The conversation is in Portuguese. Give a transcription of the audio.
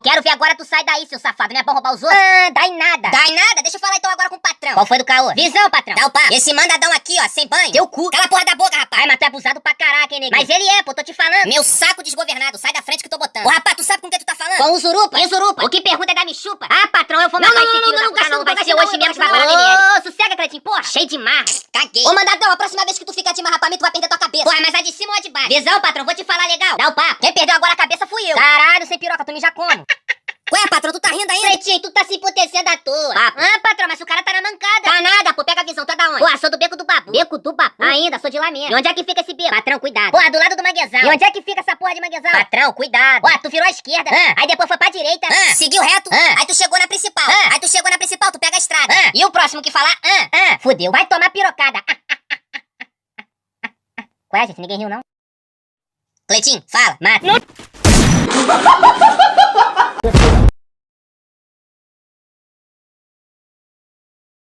Quero ver agora tu sai daí, seu safado. Não é bom roubar os outros? Ah, dá em nada. Dá em nada? Deixa eu falar então agora com o patrão. Qual foi do caô? Visão, patrão. Dá o papo. Esse mandadão aqui, ó, sem banho. Teu cu. Cala a porra da boca, rapaz. Ai, mas tu é abusado pra caraca, hein, neguinho? Mas ele é, pô, tô te falando. Meu saco desgovernado. Sai da frente que tô botando. Ô, rapaz, tu sabe com quem tu tá falando? Com o Zurupa. E o Zurupa? O que pergunta é da Michupa. Ah, patrão, eu vou matar esse filho da puta, não. Vai ser hoje mesmo que vai parar nele. Ô, sossega, Cleitinho, porra. Cheio de mar. Caguei. Ô, mandadão, a próxima vez que tu ficar de marrapamento, tu vai perder tua cabeça. Porra, mas a de cima ou a de baixo? Visão, patrão, vou te falar legal. Dá o papo. Quem perdeu agora a cabeça fui eu. Caralho, sem piroca, tu me já como. Ué, patrão, tu tá rindo ainda? Cleitinho, tu tá se emputecendo à toa. Papo. Ah, patrão, mas o cara tá na mancada. Tá nada, pô, pega a visão, tá da onde? Pô, sou do Beco do Babu. Beco do Babu? Ainda, sou de lá mesmo. E onde é que fica esse beco? Patrão, cuidado. Porra, do lado do manguezal. E onde é que fica essa porra de manguezal? Patrão, cuidado. Ué, tu virou à esquerda. Aí depois foi pra direita. Seguiu reto. Aí tu chegou na principal. Aí tu chegou na principal, tu pega a estrada. E o próximo que falar, fudeu. Vai tomar pirocada. Qual é, gente? Ninguém riu, não? Cleitinho, fala, mata.